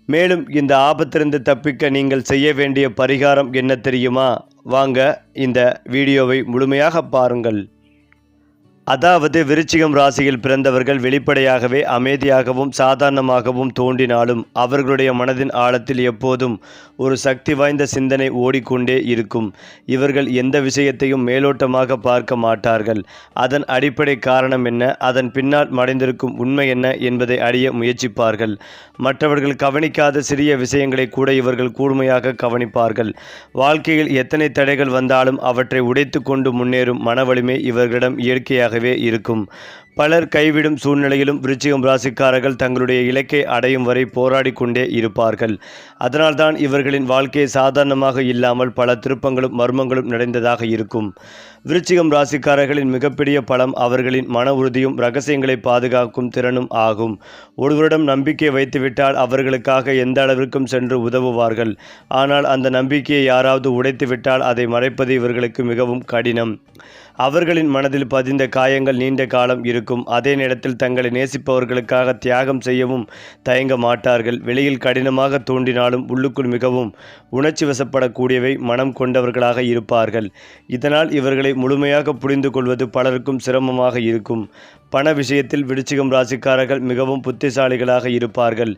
மேலும் இந்த ஆபத்திலிருந்து தப்பிக்க நீங்கள் செய்ய வேண்டிய பரிகாரம் என்ன தெரியுமா? வாங்க இந்த வீடியோவை முழுமையாக பாருங்கள். அதாவது விருச்சிகம் ராசியில் பிறந்தவர்கள் வெளிப்படையாகவே அமைதியாகவும் சாதாரணமாகவும் தோன்றினாலும் அவர்களுடைய மனதின் ஆழத்தில் எப்போதும் ஒரு சக்தி வாய்ந்த சிந்தனை ஓடிக்கொண்டே இருக்கும். இவர்கள் எந்த விஷயத்தையும் மேலோட்டமாக பார்க்க மாட்டார்கள். அதன் அடிப்படை காரணம் என்ன, அதன் பின்னால் மறைந்திருக்கும் உண்மை என்ன என்பதை அறிய முயற்சிப்பார்கள். மற்றவர்கள் கவனிக்காத சிறிய விஷயங்களை கூட இவர்கள் கூர்மையாக கவனிப்பார்கள். வாழ்க்கையில் எத்தனை தடைகள் வந்தாலும் அவற்றை உடைத்து கொண்டு முன்னேறும் மன வலிமை இவர்களிடம் இயற்கையாக இருக்கும். பலர் கைவிடும் சூழ்நிலையிலும் விருச்சிகம் ராசிக்காரர்கள் தங்களுடைய இலக்கை அடையும் வரை போராடி கொண்டே இருப்பார்கள். அதனால்தான் இவர்களின் வாழ்க்கை சாதாரணமாக இல்லாமல் பல திருப்பங்களும் மர்மங்களும் நிறைந்ததாக இருக்கும். விருச்சிகம் ராசிக்காரர்களின் மிகப்பெரிய பலம் அவர்களின் மன உறுதியும் இரகசியங்களை பாதுகாக்கும் திறனும் ஆகும். ஒருவரிடம் நம்பிக்கை வைத்துவிட்டால் அவர்களுக்காக எந்த அளவிற்கும் சென்று உதவுவார்கள். ஆனால் அந்த நம்பிக்கையை யாராவது உடைத்துவிட்டால் அதை மறைப்பது இவர்களுக்கு மிகவும் கடினம். அவர்களின் மனதில் பதிந்த காயங்கள் நீண்ட காலம் இருக்கும். அதே நேரத்தில் தங்களை நேசிப்பவர்களுக்காக தியாகம் செய்யவும் தயங்க மாட்டார்கள். வெளியில் கடினமாக தோன்றினாலும் உள்ளுக்குள் மிகவும் உணர்ச்சி வசப்படக்கூடியவை மனம் கொண்டவர்களாக இருப்பார்கள். இதனால் இவர்களை முழுமையாக புரிந்து கொள்வது பலருக்கும் சிரமமாக இருக்கும். பண விஷயத்தில் விருச்சிகம் ராசிக்காரர்கள் மிகவும் புத்திசாலிகளாக இருப்பார்கள்.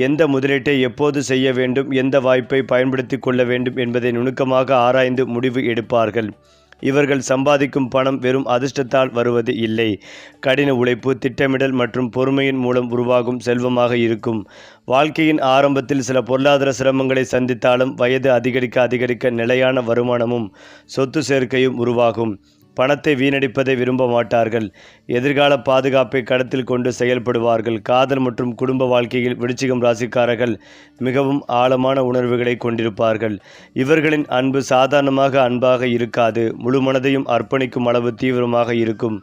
எந்த முதலீட்டை எப்போது செய்ய வேண்டும், எந்த வாய்ப்பை பயன்படுத்தி கொள்ள வேண்டும் என்பதை நுணுக்கமாக ஆராய்ந்து முடிவு எடுப்பார்கள். இவர்கள் சம்பாதிக்கும் பணம் வெறும் அதிர்ஷ்டத்தால் வருவது இல்லை. கடின உழைப்பு, திட்டமிடல் மற்றும் பொறுமையின் மூலம் உருவாகும் செல்வமாக இருக்கும். வாழ்க்கையின் ஆரம்பத்தில் சில பொருளாதார சிரமங்களை சந்தித்தாலும் வயது அதிகரிக்க நிலையான வருமானமும் சொத்து சேர்க்கையும் உருவாகும். பணத்தை வீணடிப்பதை விரும்ப மாட்டார்கள். எதிர்கால பாதுகாப்பை கருத்தில் கொண்டு செயல்படுவார்கள். காதல் மற்றும் குடும்ப வாழ்க்கையில் விருச்சிகம் ராசிக்காரர்கள் மிகவும் ஆழமான உணர்வுகளை கொண்டிருப்பார்கள். இவர்களின் அன்பு சாதாரணமாக அன்பாக இருக்காது. முழு மனதையும் அர்ப்பணிக்கும் அளவு தீவிரமாக இருக்கும்.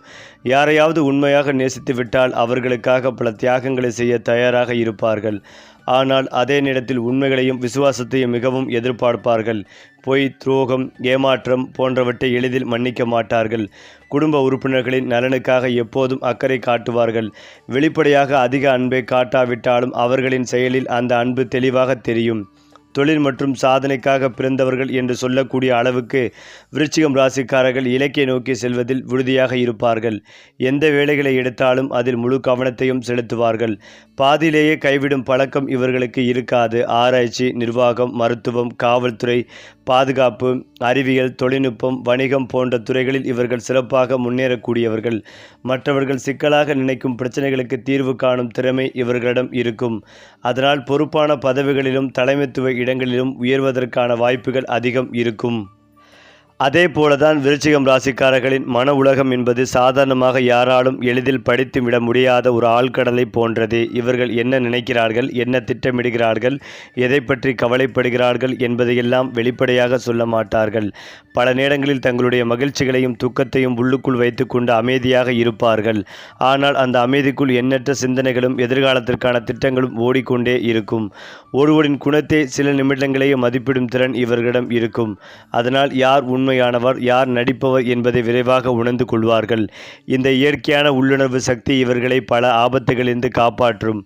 யாரையாவது உண்மையாக நேசித்து விட்டால் அவர்களுக்காக பல தியாகங்களை செய்ய தயாராக இருப்பார்கள். ஆனால் அதே நேரத்தில் உண்மைகளையும் விசுவாசத்தையும் மிகவும் எதிர்பார்ப்பார்கள். பொய், துரோகம், ஏமாற்றம் போன்றவற்றை எளிதில் மன்னிக்க மாட்டார்கள். குடும்ப உறுப்பினர்களின் நலனுக்காக எப்போதும் அக்கறை காட்டுவார்கள். வெளிப்படையாக அதிக அன்பை காட்டாவிட்டாலும் அவர்களின் செயலில் அந்த அன்பு தெளிவாக தெரியும். தொழில் மற்றும் சாதனைக்காக பிறந்தவர்கள் என்று சொல்லக்கூடிய அளவுக்கு விருச்சிகம் ராசிக்காரர்கள் இலக்கை நோக்கி செல்வதில் உறுதியாக இருப்பார்கள். எந்த வேலைகளை எடுத்தாலும் அதில் முழு கவனத்தையும் செலுத்துவார்கள். பாதியிலேயே கைவிடும் பழக்கம் இவர்களுக்கு இருக்காது. ஆராய்ச்சி, நிர்வாகம், மருத்துவம், காவல்துறை, பாதுகாப்பு, அறிவியல், தொழில்நுட்பம், வணிகம் போன்ற துறைகளில் இவர்கள் சிறப்பாக முன்னேறக்கூடியவர்கள். மற்றவர்கள் சிக்கலாக நினைக்கும் பிரச்சனைகளுக்கு தீர்வு காணும் திறமை இவர்களிடம் இருக்கும். அதனால் பொறுப்பான பதவிகளிலும் தலைமைத்துவ இடங்களிலும் உயர்வதற்கான வாய்ப்புகள் அதிகம் இருக்கும். அதே போலதான் விருச்சிகம் ராசிக்காரர்களின் மன உலகம் என்பது சாதாரணமாக யாராலும் எளிதில் படித்து விட முடியாத ஒரு ஆழ்கடலை போன்றது. இவர்கள் என்ன நினைக்கிறார்கள், என்ன திட்டமிடுகிறார்கள், எதை பற்றி கவலைப்படுகிறார்கள் என்பதையெல்லாம் வெளிப்படையாக சொல்ல மாட்டார்கள். பல நேரங்களில் தங்களுடைய மகிழ்ச்சிகளையும் துக்கத்தையும் உள்ளுக்குள் வைத்துக்கொண்டு அமைதியாக இருப்பார்கள். ஆனால் அந்த அமைதிக்குள் எண்ணற்ற சிந்தனைகளும் எதிர்காலத்திற்கான திட்டங்களும் ஓடிக்கொண்டே இருக்கும். ஒருவரின் குணத்தை சில நிமிடங்களையே மதிப்பிடும் திறன் இவர்களிடம் இருக்கும். அதனால் யார் உண்மையானவர், யார் நடிப்பவர் என்பதை விரைவாக உணர்ந்து கொள்வார்கள். இந்த இயற்கையான உள்ளுணர்வு சக்தி இவர்களை பல ஆபத்துகளிலிருந்து காப்பாற்றும்.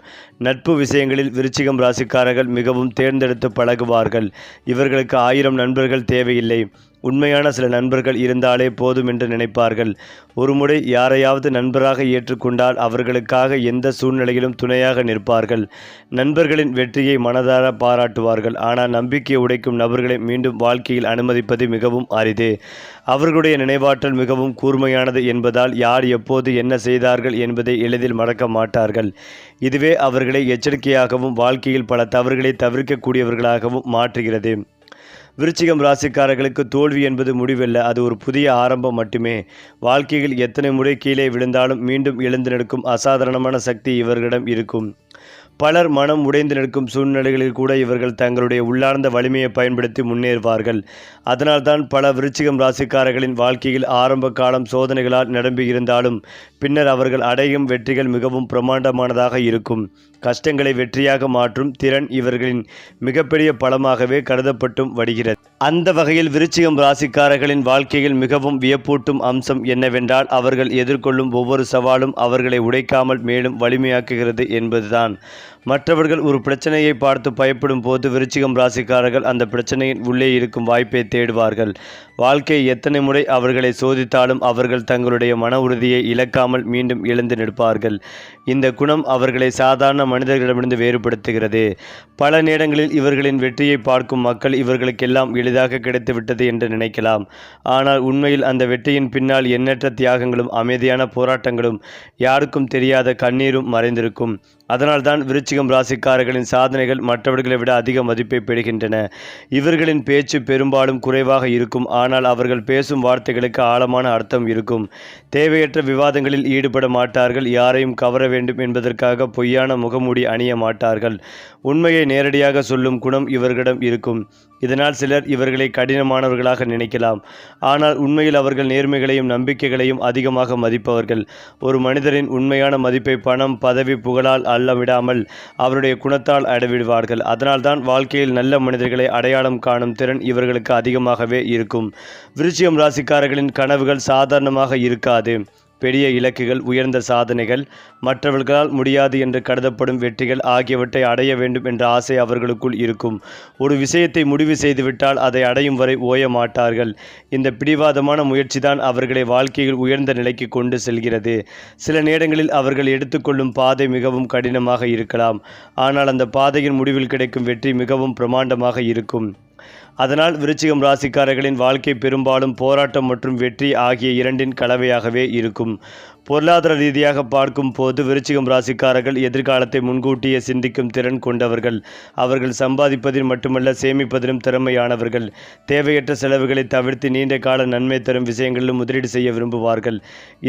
நட்பு விஷயங்களில் விருச்சிகம் ராசிக்காரர்கள் மிகவும் தேர்ந்தெடுத்து பழகுவார்கள். இவர்களுக்கு 1000 நண்பர்கள் தேவையில்லை. உண்மையான சில நண்பர்கள் இருந்தாலே போதும் என்று நினைப்பார்கள். ஒருமுறை யாரையாவது நண்பராக ஏற்றுக்கொண்டால் அவர்களுக்காக எந்த சூழ்நிலையிலும் துணையாக நிற்பார்கள். நண்பர்களின் வெற்றியை மனதார பாராட்டுவார்கள். ஆனால் நம்பிக்கையை உடைக்கும் நபர்களை மீண்டும் வாழ்க்கையில் அனுமதிப்பது மிகவும் அரிது. அவர்களுடைய நினைவாற்றல் மிகவும் கூர்மையானது என்பதால் யார் எப்போது என்ன செய்தார்கள் என்பதை எளிதில் மறக்க மாட்டார்கள். இதுவே அவர்களை எச்சரிக்கையாகவும் வாழ்க்கையில் பல தவறுகளை தவிர்க்கக்கூடியவர்களாகவும் மாற்றுகிறது. விருச்சிகம் ராசிக்காரர்களுக்கு தோல்வி என்பது முடிவல்ல, அது ஒரு புதிய ஆரம்பம் மட்டுமே. வாழ்க்கையில் எத்தனை முறை கீழே விழுந்தாலும் மீண்டும் எழுந்து நிற்கும் அசாதாரணமான சக்தி இவர்களிடம் இருக்கும். பலர் மனம் உடைந்து நிற்கும் சூழ்நிலைகளில் கூட இவர்கள் தங்களுடைய உள்ளார்ந்த வலிமையை பயன்படுத்தி முன்னேறுவார்கள். அதனால்தான் பல விருச்சிகம் ராசிக்காரர்களின் வாழ்க்கையில் ஆரம்ப காலம் சோதனைகளால் நிரம்பி இருந்தாலும் பின்னர் அவர்கள் அடையும் வெற்றிகள் மிகவும் பிரமாண்டமானதாக இருக்கும். கஷ்டங்களை வெற்றியாக மாற்றும் திறன் இவர்களின் மிகப்பெரிய பலமாகவே கருதப்பட்டும் வருகிறது. அந்த வகையில் விருச்சிகம் ராசிக்காரர்களின் வாழ்க்கையில் மிகவும் வியப்பூட்டும் அம்சம் என்னவென்றால் அவர்கள் எதிர்கொள்ளும் ஒவ்வொரு சவாலும் அவர்களை உடைக்காமல் மேலும் வலிமையாக்குகிறது என்பதுதான். மற்றவர்கள் ஒரு பிரச்சனையை பார்த்து பயப்படும் போது விருச்சிகம் ராசிக்காரர்கள் அந்த பிரச்சனையின் உள்ளே இருக்கும் வாய்ப்பை தேடுவார்கள். வாழ்க்கை எத்தனை முறை அவர்களை சோதித்தாலும் அவர்கள் தங்களுடைய மன உறுதியை இழக்காமல் மீண்டும் எழுந்து நிற்பார்கள். இந்த குணம் அவர்களை சாதாரண மனிதர்களிடமிருந்து வேறுபடுத்துகிறது. பல நேரங்களில் இவர்களின் வெற்றியை பார்க்கும் மக்கள் இவர்களுக்கெல்லாம் எளிதாக கிடைத்துவிட்டது என்று நினைக்கலாம். ஆனால் உண்மையில் அந்த வெற்றியின் பின்னால் எண்ணற்ற தியாகங்களும் அமைதியான போராட்டங்களும் யாருக்கும் தெரியாத கண்ணீரும் மறைந்திருக்கும். அதனால்தான் விருச்சிகம் ராசிக்காரர்களின் சாதனைகள் மற்றவர்களை விட அதிக மதிப்பை பெறுகின்றன. இவர்களின் பேச்சு பெரும்பாலும் குறைவாக இருக்கும். ஆனால் அவர்கள் பேசும் வார்த்தைகளுக்கு ஆழமான அர்த்தம் இருக்கும். தேவையற்ற விவாதங்களில் ஈடுபட மாட்டார்கள். யாரையும் கவர வேண்டும் என்பதற்காக பொய்யான முகமூடி அணிய மாட்டார்கள். உண்மையை நேரடியாக சொல்லும் குணம் இவர்களிடம் இருக்கும். இதனால் சிலர் இவர்களை கடினமானவர்களாக நினைக்கலாம். ஆனால் உண்மையில் அவர்கள் நேர்மைகளையும் நம்பிக்கைகளையும் அதிகமாக மதிப்பவர்கள். ஒரு மனிதரின் உண்மையான மதிப்பை பணம், பதவி, புகழால் அல்லவிடாமல் அவருடைய குணத்தால் அடைவிடுவார்கள். அதனால்தான் வாழ்க்கையில் நல்ல மனிதர்களை அடையாளம் காணும் திறன் இவர்களுக்கு அதிகமாகவே இருக்கும். விருச்சிகம் ராசிக்காரர்களின் கனவுகள் சாதாரணமாக இருக்காது. பெரிய இலக்குகள், உயர்ந்த சாதனைகள், மற்றவர்களால் முடியாது என்று கருதப்படும் வெற்றிகள் ஆகியவற்றை அடைய வேண்டும் என்ற ஆசை அவர்களுக்குள் இருக்கும். ஒரு விஷயத்தை முடிவு செய்துவிட்டால் அதை அடையும் வரை ஓய மாட்டார்கள். இந்த பிடிவாதமான முயற்சிதான் அவர்களை வாழ்க்கையில் உயர்ந்த நிலைக்கு கொண்டு செல்கிறது. சில நேரங்களில் அவர்கள் எடுத்துக்கொள்ளும் பாதை மிகவும் கடினமாக இருக்கலாம். ஆனால் அந்த பாதையின் முடிவில் கிடைக்கும் வெற்றி மிகவும் பிரமாண்டமாக இருக்கும். அதனால் விருச்சிகம் ராசிக்காரர்களின் வாழ்க்கை பெரும்பாலும் போராட்டம் மற்றும் வெற்றி ஆகிய இரண்டின் கலவையாகவே இருக்கும். பொருளாதார ரீதியாக பார்க்கும் போது விருச்சிகம் ராசிக்காரர்கள் எதிர்காலத்தை முன்கூட்டியே சிந்திக்கும் திறன் கொண்டவர்கள். அவர்கள் சம்பாதிப்பதில் மட்டுமல்ல, சேமிப்பதிலும் திறமையானவர்கள். தேவையற்ற செலவுகளை தவிர்த்து நீண்ட கால நன்மை தரும் விஷயங்களிலும் முதலீடு செய்ய விரும்புவார்கள்.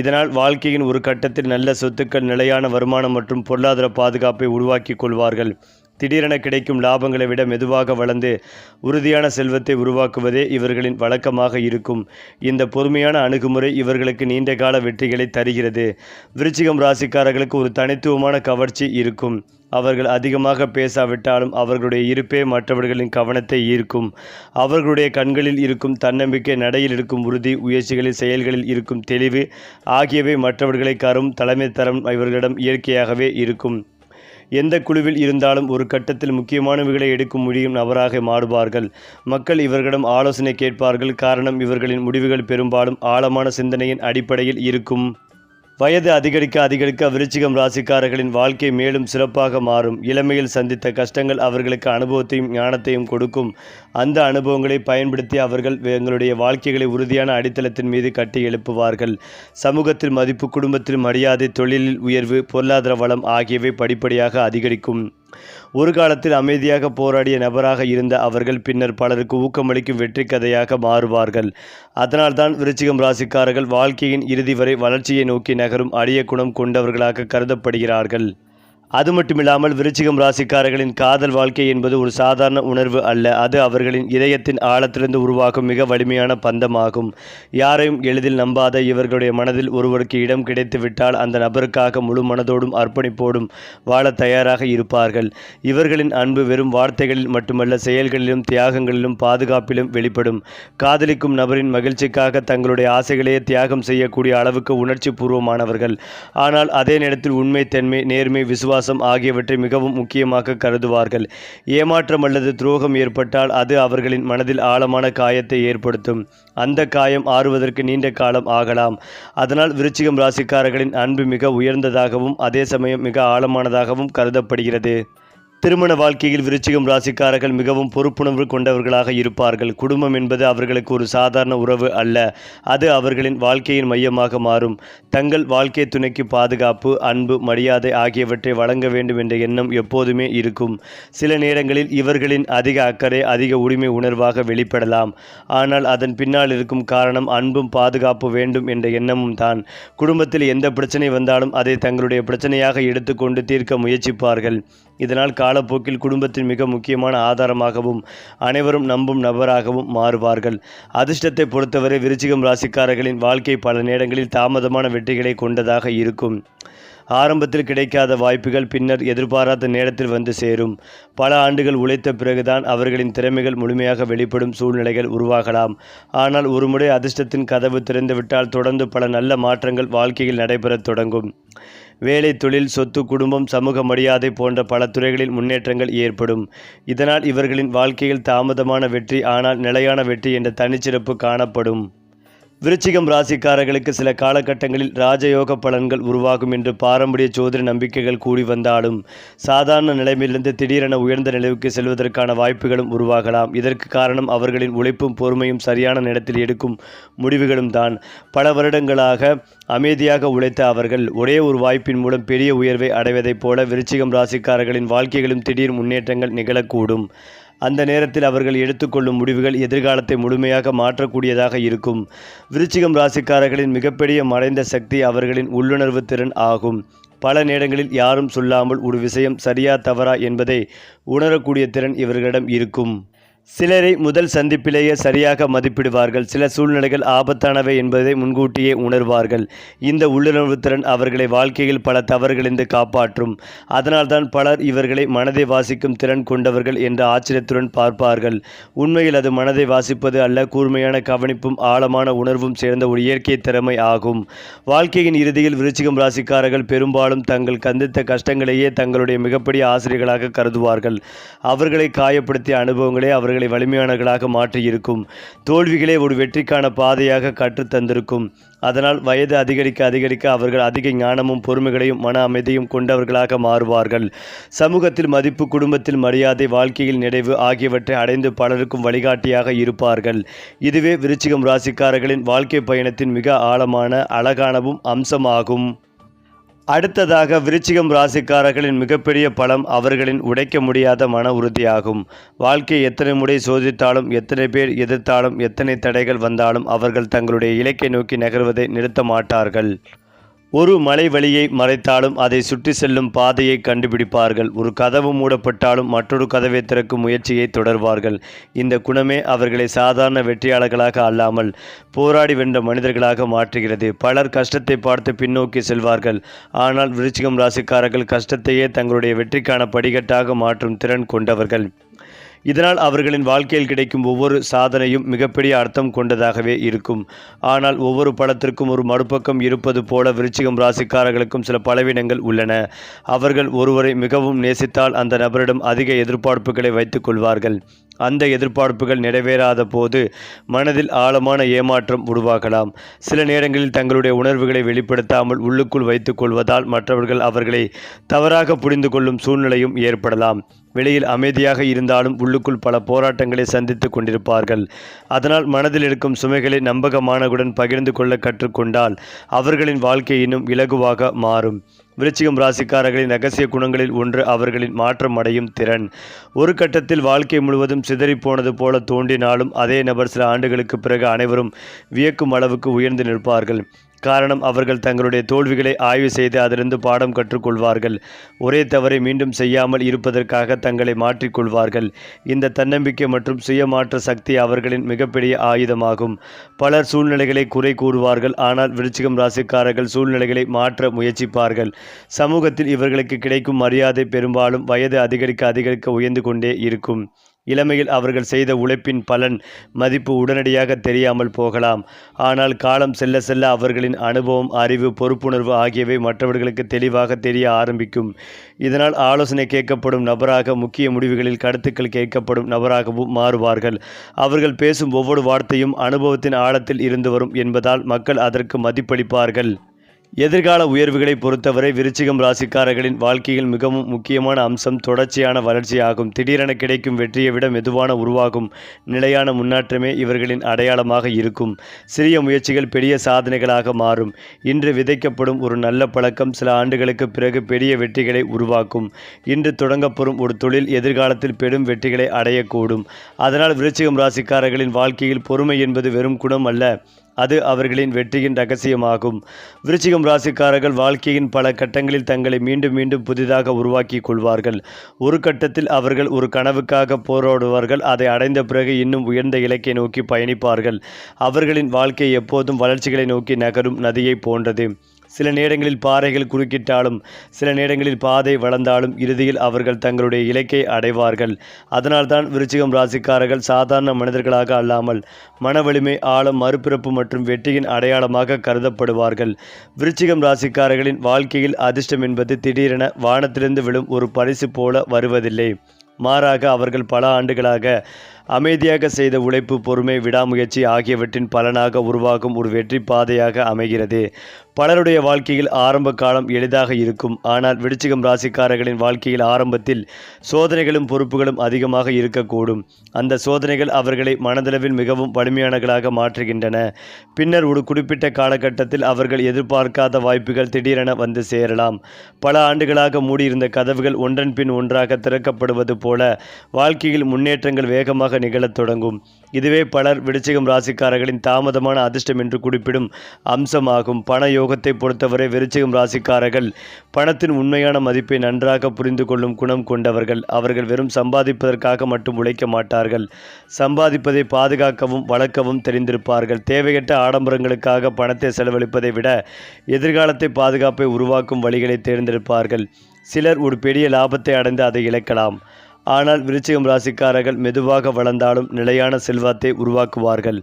இதனால் வாழ்க்கையின் ஒரு கட்டத்தில் நல்ல சொத்துக்கள், நிலையான வருமானம் மற்றும் பொருளாதார பாதுகாப்பை உருவாக்கி கொள்வார்கள். திடீரென கிடைக்கும் லாபங்களை விட மெதுவாக வளர்ந்து உறுதியான செல்வத்தை உருவாக்குவதே இவர்களின் வழக்கமாக இருக்கும். இந்த பொறுமையான அணுகுமுறை இவர்களுக்கு நீண்டகால வெற்றிகளை தருகிறது. விருச்சிகம் ராசிக்காரர்களுக்கு ஒரு தனித்துவமான கவர்ச்சி இருக்கும். அவர்கள் அதிகமாக பேசாவிட்டாலும் அவர்களுடைய இருப்பே மற்றவர்களின் கவனத்தை ஈர்க்கும். அவர்களுடைய கண்களில் இருக்கும் தன்னம்பிக்கை, நடையில் இருக்கும் உறுதி, முயற்சிகளில் செயல்களில் இருக்கும் தெளிவு ஆகியவை மற்றவர்களை கரும் தலைமை தரம் இவர்களிடம் இயற்கையாகவே இருக்கும். எந்த குழுவில் இருந்தாலும் ஒரு கட்டத்தில் முக்கியமானவைகளை எடுக்கும் முடியும் நபராக மாறுவார்கள். மக்கள் இவர்களிடம் ஆலோசனை கேட்பார்கள். காரணம், இவர்களின் முடிவுகள் பெரும்பாலும் ஆழமான சிந்தனையின் அடிப்படையில் இருக்கும். வயது அதிகரிக்க விருச்சிகம் ராசிக்காரர்களின் வாழ்க்கை மேலும் சிறப்பாக மாறும். இளமையில் சந்தித்த கஷ்டங்கள் அவர்களுக்கு அனுபவத்தையும் ஞானத்தையும் கொடுக்கும். அந்த அனுபவங்களை பயன்படுத்தி அவர்கள் எங்களுடைய வாழ்க்கைகளை உறுதியான அடித்தளத்தின் மீது கட்டி எழுப்புவார்கள். சமூகத்தில் மதிப்பு, குடும்பத்தில் மரியாதை, தொழிலில் உயர்வு, பொருளாதார வளம் ஆகியவை படிப்படியாக அதிகரிக்கும். ஒரு காலத்தில் அமைதியாக போராடிய நபராக இருந்த அவர்கள் பின்னர் பலருக்கு ஊக்கமளிக்கும் வெற்றி கதையாக மாறுவார்கள். அதனால்தான் விருச்சிகம் ராசிக்காரர்கள் வாழ்க்கையின் இறுதி வரை வளர்ச்சியை நோக்கி நகரும் அரிய குணம் கொண்டவர்களாக கருதப்படுகிறார்கள். அது மட்டுமில்லாமல் விருச்சிகம் ராசிக்காரர்களின் காதல் வாழ்க்கை என்பது ஒரு சாதாரண உணர்வு அல்ல. அது அவர்களின் இதயத்தின் ஆழத்திலிருந்து உருவாகும் மிக வலிமையான பந்தமாகும். யாரையும் எளிதில் நம்பாத இவர்களுடைய மனதில் ஒருவருக்கு இடம் கிடைத்துவிட்டால் அந்த நபருக்காக முழு மனதோடும் அர்ப்பணிப்போடும் வாழ தயாராக இருப்பார்கள். இவர்களின் அன்பு வெறும் வார்த்தைகளில் மட்டுமல்ல, செயல்களிலும் தியாகங்களிலும் பாதுகாப்பிலும் வெளிப்படும். காதலிக்கும் நபரின் மகிழ்ச்சிக்காக தங்களுடைய ஆசைகளையே தியாகம் செய்யக்கூடிய அளவுக்கு உணர்ச்சி பூர்வமானவர்கள். ஆனால் அதே நேரத்தில் உண்மை, தன்மை, நேர்மை, விசுவாசம் ஆகியவற்றை மிகவும் முக்கியமாக கருதுவார்கள். ஏமாற்றம் அல்லது துரோகம் ஏற்பட்டால் அது அவர்களின் மனதில் ஆழமான காயத்தை ஏற்படுத்தும். அந்த காயம் ஆறுவதற்கு நீண்ட காலம் ஆகலாம். அதனால் விருச்சிகம் ராசிக்காரர்களின் அன்பு மிக உயர்ந்ததாகவும் அதே சமயம் மிக ஆழமானதாகவும் கருதப்படுகிறது. திருமண வாழ்க்கையில் விருச்சிகம் ராசிக்காரர்கள் மிகவும் பொறுப்புணர்வு கொண்டவர்களாக இருப்பார்கள். குடும்பம் என்பது அவர்களுக்கு ஒரு சாதாரண உறவு அல்ல, அது அவர்களின் வாழ்க்கையின் மையமாக மாறும். தங்கள் வாழ்க்கை துணைக்கு பாதுகாப்பு, அன்பு, மரியாதை ஆகியவற்றை வழங்க வேண்டும் என்ற எண்ணம் எப்போதுமே இருக்கும். சில நேரங்களில் இவர்களின் அதிக அக்கறை அதிக உரிமை உணர்வாக வெளிப்படலாம். ஆனால் அதன் பின்னால் இருக்கும் காரணம் அன்பும் பாதுகாப்பு வேண்டும் என்ற எண்ணமும் தான். குடும்பத்தில் எந்த பிரச்சனை வந்தாலும் அதை தங்களுடைய பிரச்சனையாக எடுத்துக்கொண்டு தீர்க்க முயற்சிப்பார்கள். இதனால் காலப்போக்கில் குடும்பத்தின் மிக முக்கியமான ஆதாரமாகவும் அனைவரும் நம்பும் நபராகவும் மாறுவார்கள். அதிர்ஷ்டத்தை பொறுத்தவரை விருச்சிகம் ராசிக்காரர்களின் வாழ்க்கை பல நேரங்களில் தாமதமான வெற்றிகளை கொண்டதாக இருக்கும். ஆரம்பத்தில் கிடைக்காத வாய்ப்புகள் பின்னர் எதிர்பாராத நேரத்தில் வந்து சேரும். பல ஆண்டுகள் உழைத்த பிறகுதான் அவர்களின் திறமைகள் முழுமையாக வெளிப்படும் சூழ்நிலைகள் உருவாகலாம். ஆனால் ஒருமுறை அதிர்ஷ்டத்தின் கதவு திறந்துவிட்டால் தொடர்ந்து பல நல்ல மாற்றங்கள் வாழ்க்கையில் நடைபெறத் தொடங்கும். வேலை, தொழில், சொத்து, குடும்பம், சமூக மரியாதை போன்ற பல துறைகளில் முன்னேற்றங்கள் ஏற்படும். இதனால் இவர்களின் வாழ்க்கையில் தாமதமான வெற்றி ஆனால் நிலையான வெற்றி என்ற தனிச்சிறப்பு காணப்படும். விருச்சிகம் ராசிக்காரர்களுக்கு சில காலகட்டங்களில் ராஜயோக பலன்கள் உருவாகும் என்று பாரம்பரிய ஜோதிட நம்பிக்கைகள் கூடி வந்தாலும் சாதாரண நிலைமையிலிருந்து திடீரென உயர்ந்த நிலைவுக்கு செல்வதற்கான வாய்ப்புகளும் உருவாகலாம். இதற்கு காரணம் அவர்களின் உழைப்பும் பொறுமையும் சரியான நேரத்தில் எடுக்கும் முடிவுகளும் தான். பல வருடங்களாக அமைதியாக உழைத்த அவர்கள் ஒரே ஒரு வாய்ப்பின் மூலம் பெரிய உயர்வை அடைவதைப் போல விருச்சிகம் ராசிக்காரர்களின் வாழ்க்கைகளும் திடீர் முன்னேற்றங்கள் நிகழக்கூடும். அந்த நேரத்தில் அவர்கள் எடுத்துக்கொள்ளும் முடிவுகள் எதிர்காலத்தை முழுமையாக மாற்றக்கூடியதாக இருக்கும். விருச்சிகம் ராசிக்காரர்களின் மிகப்பெரிய மறைந்த சக்தி அவர்களின் உள்ளுணர்வு திறன் ஆகும். பல நேரங்களில் யாரும் சொல்லாமல் ஒரு விஷயம் சரியா தவறா என்பதை உணரக்கூடிய திறன் இவர்களிடம் இருக்கும். சிலரை முதல் சந்திப்பிலேயே சரியாக மதிப்பிடுவார்கள். சில சூழ்நிலைகள் ஆபத்தானவை என்பதை முன்கூட்டியே உணர்வார்கள். இந்த உள்ளுணர்வு திறன் அவர்களை வாழ்க்கையில் பல தவறுகளிலிருந்து காப்பாற்றும். அதனால்தான் பலர் இவர்களை மனதை வாசிக்கும் திறன் கொண்டவர்கள் என்ற ஆச்சரியத்துடன் பார்ப்பார்கள். உண்மையில் அது மனதை வாசிப்பது அல்ல, கூர்மையான கவனிப்பும் ஆழமான உணர்வும் சேர்ந்த ஒரு இயற்கை திறமை ஆகும். வாழ்க்கையின் இறுதியில் விருச்சிகம் ராசிக்காரர்கள் பெரும்பாலும் தங்கள் சந்தித்த கஷ்டங்களையே தங்களுடைய மிகப்பெரிய ஆசிரியர்களாக கருதுவார்கள். அவர்களை காயப்படுத்திய அனுபவங்களே அவர்களை வலிமையானவர்களாக மாற்றியிருக்கும். தோல்விகளே ஒரு வெற்றிக்கான பாதையாக கற்றுத்தந்திருக்கும். அதனால் வயது அதிகரிக்க அவர்கள் அதிக ஞானமும் பொறுமைகளையும் மன அமைதியும் கொண்டவர்களாக மாறுவார்கள். சமூகத்தில் மதிப்பு, குடும்பத்தில் மரியாதை, வாழ்க்கையில் நிறைவு ஆகியவற்றை அடைந்து பலருக்கும் வழிகாட்டியாக இருப்பார்கள். இதுவே விருச்சிகம் ராசிக்காரர்களின் வாழ்க்கை பயணத்தின் மிக ஆழமான அழகானவும் அம்சமாகும். அடுத்ததாக விருச்சிகம் ராசிக்காரர்களின் மிகப்பெரிய பலம் அவர்களின் உடைக்க முடியாத மன உறுதியாகும். வாழ்க்கை எத்தனை முறை சோதித்தாலும், எத்தனை பேர் எதிர்த்தாலும், எத்தனை தடைகள் வந்தாலும் அவர்கள் தங்களுடைய இலக்கை நோக்கி நகர்வதை நிறுத்த மாட்டார்கள். ஒரு மலை வழியை மறைத்தாலும் அதை சுற்றி செல்லும் பாதையை கண்டுபிடிப்பார்கள். ஒரு கதவு மூடப்பட்டாலும் மற்றொரு கதவை திறக்கும் முயற்சியை தொடர்வார்கள். இந்த குணமே அவர்களை சாதாரண வெற்றியாளர்களாக அல்லாமல் போராடி வென்ற மனிதர்களாக மாற்றுகிறது. பலர் கஷ்டத்தை பார்த்து பின்னோக்கி செல்வார்கள். ஆனால் விருச்சிகம் ராசிக்காரர்கள் கஷ்டத்தையே தங்களுடைய வெற்றிக்கான படிக்கட்டாக மாற்றும் திறன் கொண்டவர்கள். இதனால் அவர்களின் வாழ்க்கையில் கிடைக்கும் ஒவ்வொரு சாதனையும் மிகப்பெரிய அர்த்தம் கொண்டதாகவே இருக்கும். ஆனால் ஒவ்வொரு பழத்திற்கும் ஒரு மறுபக்கம் இருப்பது போல விருச்சிகம் ராசிக்காரர்களுக்கும் சில பலவீனங்கள் உள்ளன. அவர்கள் ஒருவரை மிகவும் நேசித்தால் அந்த நபரிடம் அதிக எதிர்பார்ப்புகளை வைத்துக் கொள்வார்கள். அந்த எதிர்பார்ப்புகள் நிறைவேறாத போது மனதில் ஆழமான ஏமாற்றம் உருவாகலாம். சில நேரங்களில் தங்களுடைய உணர்வுகளை வெளிப்படுத்தாமல் உள்ளுக்குள் வைத்துக் கொள்வதால் மற்றவர்கள் அவர்களை தவறாக புரிந்து கொள்ளும் சூழ்நிலையும் ஏற்படலாம். வெளியில் அமைதியாக இருந்தாலும் உள்ளுக்குள் பல போராட்டங்களை சந்தித்து கொண்டிருப்பார்கள். அதனால் மனதில் இருக்கும் சுமைகளை நம்பகமானவுடன் பகிர்ந்து கொள்ள கற்றுக்கொண்டால் அவர்களின் வாழ்க்கை இன்னும் இலகுவாக மாறும். விருச்சிகம் ராசிக்காரர்களின் ரகசிய குணங்களில் ஒன்று அவர்களின் மாற்றம் அடையும் திறன். ஒரு கட்டத்தில் வாழ்க்கை முழுவதும் சிதறிப்போனது போல தோன்றினாலும் அதே நபர் சில ஆண்டுகளுக்கு பிறகு அனைவரும் வியக்கும் அளவுக்கு உயர்ந்து நிற்பார்கள். காரணம், அவர்கள் தங்களுடைய தோல்விகளை ஆய்வு செய்து அதிலிருந்து பாடம் கற்றுக்கொள்வார்கள். ஒரே தவறை மீண்டும் செய்யாமல் இருப்பதற்காக தங்களை மாற்றிக்கொள்வார்கள். இந்த தன்னம்பிக்கை மற்றும் சுயமாற்ற சக்தி அவர்களின் மிகப்பெரிய ஆயுதமாகும். பலர் சூழ்நிலைகளை குறை கூறுவார்கள். ஆனால் விருச்சிகம் ராசிக்காரர்கள் சூழ்நிலைகளை மாற்ற முயற்சிப்பார்கள். சமூகத்தில் இவர்களுக்கு கிடைக்கும் மரியாதை பெரும்பாலும் வயது அதிகரிக்க உயர்ந்து கொண்டே இருக்கும். இளமையில் அவர்கள் செய்த உழைப்பின் பலன் மதிப்பு உடனடியாக தெரியாமல் போகலாம். ஆனால் காலம் செல்ல செல்ல அவர்களின் அனுபவம், அறிவு, பொறுப்புணர்வு ஆகியவை மற்றவர்களுக்கு தெளிவாக தெரிய ஆரம்பிக்கும். இதனால் ஆலோசனை கேட்கப்படும் நபராக, முக்கிய முடிவுகளில் கருத்துக்கள் கேட்கப்படும் நபராகவும் மாறுவார்கள். அவர்கள் பேசும் ஒவ்வொரு வார்த்தையும் அனுபவத்தின் ஆழத்தில் இருந்து வரும் என்பதால் மக்கள் அதற்கு மதிப்பளிப்பார்கள். எதிர்கால உயர்வுகளை பொறுத்தவரை விருச்சிகம் ராசிக்காரர்களின் வாழ்க்கையில் மிகவும் முக்கியமான அம்சம் தொடர்ச்சியான வளர்ச்சியாகும். திடீரென கிடைக்கும் வெற்றியை விட மெதுவான உருவாகும் நிலையான முன்னேற்றமே இவர்களின் அடையாளமாக இருக்கும். சிறிய முயற்சிகள் பெரிய சாதனைகளாக மாறும். இன்று விதைக்கப்படும் ஒரு நல்ல பழக்கம் சில ஆண்டுகளுக்கு பிறகு பெரிய வெற்றிகளை உருவாக்கும். இன்று தொடங்கப்படும் ஒரு தொழில் எதிர்காலத்தில் பெரும் வெற்றிகளை அடையக்கூடும். அதனால் விருச்சிகம் ராசிக்காரர்களின் வாழ்க்கையில் பொறுமை என்பது வெறும் குணம் அல்ல, அது அவர்களின் வெற்றியின் ரகசியமாகும். விருச்சிகம் ராசிக்காரர்கள் வாழ்க்கையின் பல கட்டங்களில் தங்களை மீண்டும் மீண்டும் புதிதாக உருவாக்கி கொள்வார்கள். ஒரு கட்டத்தில் அவர்கள் ஒரு கனவுக்காக போராடுவார்கள். அதை அடைந்த பிறகு இன்னும் உயர்ந்த இலக்கை நோக்கி பயணிப்பார்கள். அவர்களின் வாழ்க்கை எப்போதும் வளர்ச்சிகளை நோக்கி நகரும் நதியை போன்றது. சில நேரங்களில் பாறைகள் குறுக்கிட்டாலும் சில நேரங்களில் பாதை வளர்ந்தாலும் இறுதியில் அவர்கள் தங்களுடைய இலக்கை அடைவார்கள். அதனால்தான் விருச்சிகம் ராசிக்காரர்கள் சாதாரண மனிதர்களாக அல்லாமல் மன வலிமை, ஆழம், மறுபிறப்பு மற்றும் வெற்றியின் அடையாளமாக கருதப்படுவார்கள். விருச்சிகம் ராசிக்காரர்களின் வாழ்க்கையில் அதிர்ஷ்டம் என்பது திடீரென வானத்திலிருந்து விழும் ஒரு பரிசு போல வருவதில்லை. மாறாக அவர்கள் பல ஆண்டுகளாக அமைதியாக செய்த உழைப்பு, பொறுமை, விடாமுயற்சி ஆகியவற்றின் பலனாக உருவாகும் ஒரு வெற்றி பாதையாக அமைகிறது. பலருடைய வாழ்க்கையில் ஆரம்ப காலம் எளிதாக இருக்கும். ஆனால் விருச்சிகம் ராசிக்காரர்களின் வாழ்க்கையில் ஆரம்பத்தில் சோதனைகளும் பொறுப்புகளும் அதிகமாக இருக்கக்கூடும். அந்த சோதனைகள் அவர்களை மனதளவில் மிகவும் வலிமையானவர்களாக மாற்றுகின்றன. பின்னர் ஒரு குறிப்பிட்ட காலகட்டத்தில் அவர்கள் எதிர்பார்க்காத வாய்ப்புகள் திடீரென வந்து சேரலாம். பல ஆண்டுகளாக மூடியிருந்த கதவுகள் ஒன்றன் பின் ஒன்றாக திறக்கப்படுவது போல வாழ்க்கையில் முன்னேற்றங்கள் வேகமாக நிகழத் தொடங்கும். இதுவே பலர் விருச்சிகம் ராசிக்காரர்களின் தாமதமான அதிர்ஷ்டம் என்று குறிப்பிடும் அம்சமாகும். பண யோகத்தை பொறுத்தவரை விருச்சிகம் ராசிக்காரர்கள் பணத்தின் உண்மையான மதிப்பை நன்றாக புரிந்து கொள்ளும் குணம் கொண்டவர்கள். அவர்கள் வெறும் சம்பாதிப்பதற்காக மட்டும் உழைக்க மாட்டார்கள். சம்பாதிப்பதை பாதுகாக்கவும் வளர்க்கவும் தெரிந்திருப்பார்கள். தேவையற்ற ஆடம்பரங்களுக்காக பணத்தை செலவழிப்பதை விட எதிர்காலத்தை பாதுகாப்பை உருவாக்கும் வழிகளை தேர்ந்தெடுப்பார்கள். சிலர் ஒரு பெரிய லாபத்தை அடைந்து அதை இழக்கலாம். ஆனால் விருச்சிகம் ராசிக்காரர்கள் மெதுவாக வளர்ந்தாலும் நிலையான செல்வத்தை உருவாக்குவார்கள்.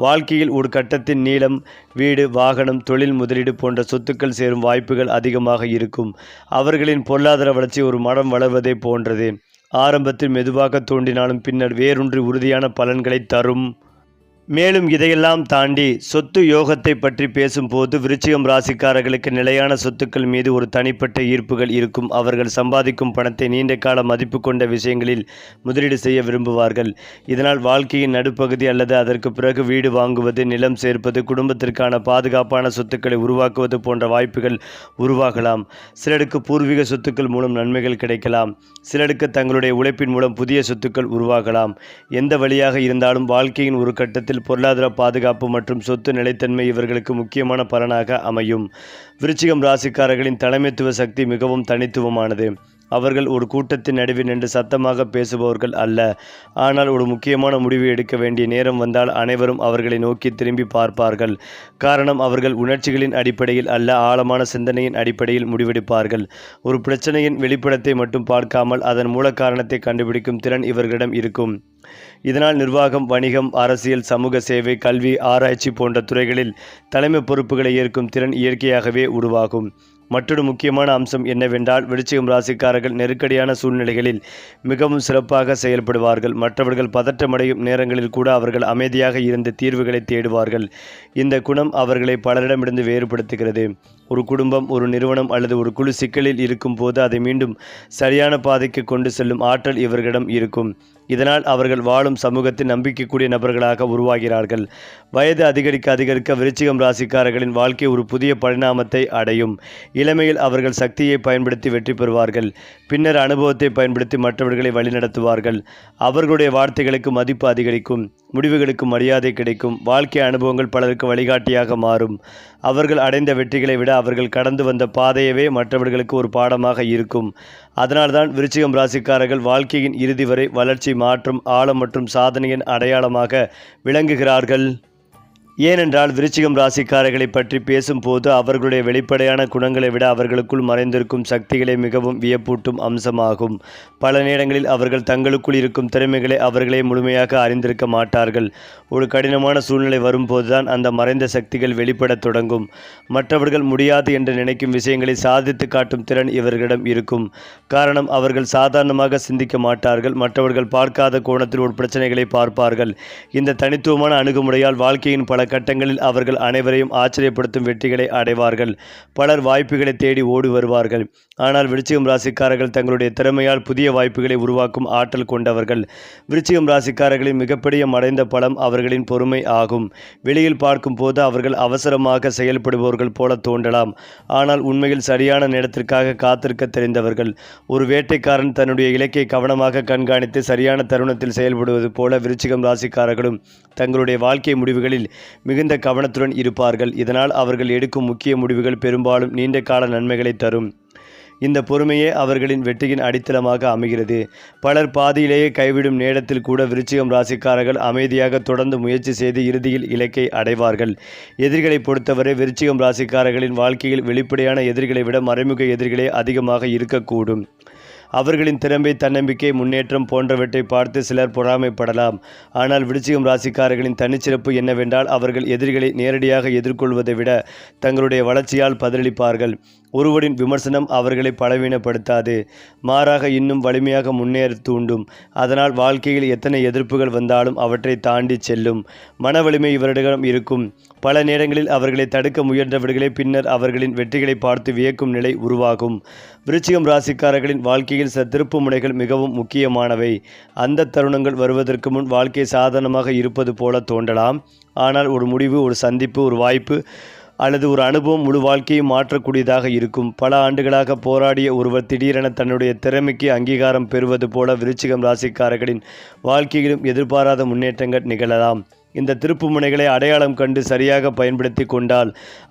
வாழ்க்கையில் ஒரு கட்டத்தின் நீளம், வீடு, வாகனம், தொழில் முதலீடு போன்ற சொத்துக்கள் சேரும் வாய்ப்புகள் அதிகமாக இருக்கும். அவர்களின் பொருளாதார வளர்ச்சி ஒரு மரம் வளர்வதை போன்றது. ஆரம்பத்தில் மெதுவாக தோன்றினாலும் பின்னர் வேரூன்றி உறுதியான பலன்களை தரும். மேலும் இதையெல்லாம் தாண்டி சொத்து யோகத்தை பற்றி பேசும்போது விருச்சிகம் ராசிக்காரர்களுக்கு நிலையான சொத்துக்கள் மீது ஒரு தனிப்பட்ட ஈர்ப்புகள் இருக்கும். அவர்கள் சம்பாதிக்கும் பணத்தை நீண்ட கால மதிப்பு கொண்ட விஷயங்களில் முதலீடு செய்ய விரும்புவார்கள். இதனால் வாழ்க்கையின் நடுப்பகுதி அல்லது அதற்கு பிறகு வீடு வாங்குவது, நிலம் சேர்ப்பது, குடும்பத்திற்கான பாதுகாப்பான சொத்துக்களை உருவாக்குவது போன்ற வாய்ப்புகள் உருவாகலாம். சிலருக்கு பூர்வீக சொத்துக்கள் மூலம் நன்மைகள் கிடைக்கலாம். சிலருக்கு தங்களுடைய உழைப்பின் மூலம் புதிய சொத்துக்கள் உருவாகலாம். எந்த வழியாக இருந்தாலும் வாழ்க்கையின் ஒரு கட்டத்தில் பொருளாதார பாதுகாப்பு மற்றும் சொத்து நிலைத்தன்மை இவர்களுக்கு முக்கியமான பலனாக அமையும். விருச்சிகம் ராசிக்காரர்களின் தலைமைத்துவ சக்தி மிகவும் தனித்துவமானது. அவர்கள் ஒரு கூட்டத்தின் நடுவில் நின்று சத்தமாக பேசுபவர்கள் அல்ல. ஆனால் ஒரு முக்கியமான முடிவு எடுக்க வேண்டிய நேரம் வந்தால் அனைவரும் அவர்களை நோக்கி திரும்பி பார்ப்பார்கள். காரணம், அவர்கள் உணர்ச்சிகளின் அடிப்படையில் அல்ல, ஆழமான சிந்தனையின் அடிப்படையில் முடிவெடுப்பார்கள். ஒரு பிரச்சனையின் வெளிப்படத்தை மட்டும் பார்க்காமல் அதன் மூல காரணத்தை கண்டுபிடிக்கும் திறன் இவர்களிடம் இருக்கும். இதனால் நிர்வாகம், வணிகம், அரசியல், சமூக சேவை, கல்வி, ஆராய்ச்சி போன்ற துறைகளில் தலைமை பொறுப்புகளை ஏற்கும் திறன் இயற்கையாகவே உருவாகும். மற்றொரு முக்கியமான அம்சம் என்னவென்றால் விருச்சிகம் ராசிக்காரர்கள் நெருக்கடியான சூழ்நிலைகளில் மிகவும் சிறப்பாக செயல்படுவார்கள். மற்றவர்கள் பதற்றமடையும் நேரங்களில் கூட அவர்கள் அமைதியாக இருந்து தீர்வுகளை தேடுவார்கள். இந்த குணம் அவர்களை பலரிடமிருந்து வேறுபடுத்துகிறது. ஒரு குடும்பம், ஒரு நிறுவனம் அல்லது ஒரு குழு சிக்கலில் இருக்கும் போது அதை மீண்டும் சரியான பாதைக்கு கொண்டு செல்லும் ஆற்றல் இவர்களிடம் இருக்கும். இதனால் அவர்கள் வாழும் சமூகத்தில் நம்பிக்கைக்கூடிய நபர்களாக உருவாகிறார்கள். வயது அதிகரிக்க விருச்சிகம் ராசிக்காரர்களின் வாழ்க்கை ஒரு புதிய பரிணாமத்தை அடையும். இளமையில் அவர்கள் சக்தியை பயன்படுத்தி வெற்றி பெறுவார்கள். பின்னர் அனுபவத்தை பயன்படுத்தி மற்றவர்களை வழிநடத்துவார்கள். அவர்களுடைய வார்த்தைகளுக்கு மதிப்பு அதிகரிக்கும், முடிவுகளுக்கு மரியாதை கிடைக்கும். வாழ்க்கை அனுபவங்கள் பலருக்கு வழிகாட்டியாக மாறும். அவர்கள் அடைந்த வெற்றிகளை விட அவர்கள் கடந்து வந்த பாதையவே மற்றவர்களுக்கு ஒரு பாடமாக இருக்கும். அதனால்தான் விருச்சிகம் ராசிக்காரர்கள் வாழ்க்கையின் இறுதி வரை வளர்ச்சி, மாற்றம், ஆழம் மற்றும் சாதனையின் அடையாளமாக விளங்குகிறார்கள். ஏனென்றால் விருச்சிகம் ராசிக்காரர்களை பற்றி பேசும்போது அவர்களுடைய வெளிப்படையான குணங்களை விட அவர்களுக்குள் மறைந்திருக்கும் சக்திகளை மிகவும் வியப்பூட்டும் அம்சமாகும். பல நேரங்களில் அவர்கள் தங்களுக்குள் இருக்கும் திறமைகளை அவர்களே முழுமையாக அறிந்திருக்க மாட்டார்கள். ஒரு கடினமான சூழ்நிலை வரும்போதுதான் அந்த மறைந்த சக்திகள் வெளிப்படத் தொடங்கும். மற்றவர்கள் முடியாது என்று நினைக்கும் விஷயங்களை சாதித்து காட்டும் திறன் இவர்களிடம் இருக்கும். காரணம், அவர்கள் சாதாரணமாக சிந்திக்க மாட்டார்கள். மற்றவர்கள் பார்க்காத கோணத்தில் ஒரு பிரச்சனைகளை பார்ப்பார்கள். இந்த தனித்துவமான அணுகுமுறையால் வாழ்க்கையின் பல கட்டங்களில் அவர்கள் அனைவரையும் ஆச்சரியப்படுத்தும் வெற்றிகளை அடைவார்கள். பலர் வாய்ப்புகளை தேடி ஓடி வருவார்கள். ஆனால் விருச்சிகம் ராசிக்காரர்கள் தங்களுடைய திறமையால் புதிய வாய்ப்புகளை உருவாக்கும் ஆற்றல் கொண்டவர்கள். விருச்சிகம் ராசிக்காரர்களின் மிகப்பெரிய மறைந்த பலம் அவர்களின் பொறுமை ஆகும். வெளியில் பார்க்கும் போது அவர்கள் அவசரமாக செயல்படுபவர்கள் போல தோன்றலாம். ஆனால் உண்மையில் சரியான நேரத்திற்காக காத்திருக்க தெரிந்தவர்கள். ஒரு வேட்டைக்காரன் தன்னுடைய இலக்கை கவனமாக கண்காணித்து சரியான தருணத்தில் செயல்படுவது போல விருச்சிகம் ராசிக்காரர்களும் தங்களுடைய வாழ்க்கை முடிவுகளில் மிகுந்த கவனத்துடன் இருப்பார்கள். இதனால் அவர்கள் எடுக்கும் முக்கிய முடிவுகள் பெரும்பாலும் நீண்ட கால நன்மைகளை தரும். இந்த பொறுமையே அவர்களின் வெற்றியின் அடித்தளமாக அமைகிறது. பலர் பாதியிலேயே கைவிடும் நேரத்தில் கூட விருச்சிகம் ராசிக்காரர்கள் அமைதியாக தொடர்ந்து முயற்சி செய்து இறுதியில் இலக்கை அடைவார்கள். எதிரிகளை பொறுத்தவரை விருச்சிகம் ராசிக்காரர்களின் வாழ்க்கையில் வெளிப்படையான எதிரிகளை விட மறைமுக எதிரிகளே அதிகமாக இருக்கக்கூடும். அவர்களின் திறமை, தன்னம்பிக்கை, முன்னேற்றம் போன்றவற்றை பார்த்து சிலர் பொறாமைப்படலாம். ஆனால் விருச்சிகம் ராசிக்காரர்களின் தனிச்சிறப்பு என்னவென்றால் அவர்கள் எதிரிகளை நேரடியாக எதிர்கொள்வதை விட தங்களுடைய வளர்ச்சியால் பதிலளிப்பார்கள். ஒருவரின் விமர்சனம் அவர்களை பலவீனப்படுத்தாது, மாறாக இன்னும் வலிமையாக முன்னேற தூண்டும். அதனால் வாழ்க்கையில் எத்தனை எதிர்ப்புகள் வந்தாலும் அவற்றை தாண்டி செல்லும் மன வலிமை இவரிடம் இருக்கும். பல நேரங்களில் அவர்களை தடுக்க முயன்றவர்களே பின்னர் அவர்களின் வெற்றிகளை பார்த்து வியக்கும் நிலை உருவாகும். விருச்சிகம் ராசிக்காரர்களின் வாழ்க்கையில் சில திருப்பு முனைகள் மிகவும் முக்கியமானவை. அந்த தருணங்கள் வருவதற்கு முன் வாழ்க்கை சாதாரணமாக இருப்பது போல தோன்றலாம். ஆனால் ஒரு முடிவு, ஒரு சந்திப்பு, ஒரு வாய்ப்பு அல்லது ஒரு அனுபவம் முழு வாழ்க்கையை மாற்றக்கூடியதாக இருக்கும். பல ஆண்டுகளாக போராடிய ஒருவர் திடீரென தன்னுடைய திறமைக்கு அங்கீகாரம் பெறுவது போல விருச்சிகம் ராசிக்காரர்களின் வாழ்க்கையிலும் எதிர்பாராத முன்னேற்றங்கள் நிகழலாம். இந்த திருப்பு முனைகளை அடையாளம் கண்டு சரியாக பயன்படுத்தி கொண்டால்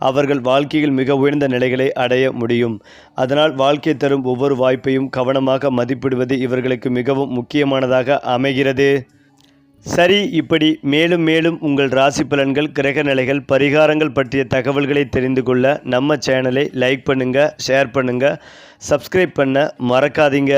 அவர்கள் வாழ்க்கையில் மிக உயர்ந்த நிலைகளை அடைய முடியும். அதனால் வாழ்க்கை தரும் ஒவ்வொரு வாய்ப்பையும் கவனமாக மதிப்பிடுவது இவர்களுக்கு மிகவும் முக்கியமானதாக அமைகிறது. சரி, இப்படி மேலும் மேலும் உங்கள் ராசி பலன்கள், கிரக நிலைகள், பரிகாரங்கள் பற்றிய தகவல்களை தெரிந்து கொள்ள நம்ம சேனலை லைக் பண்ணுங்கள், ஷேர் பண்ணுங்கள், சப்ஸ்கிரைப் பண்ண மறக்காதீங்க.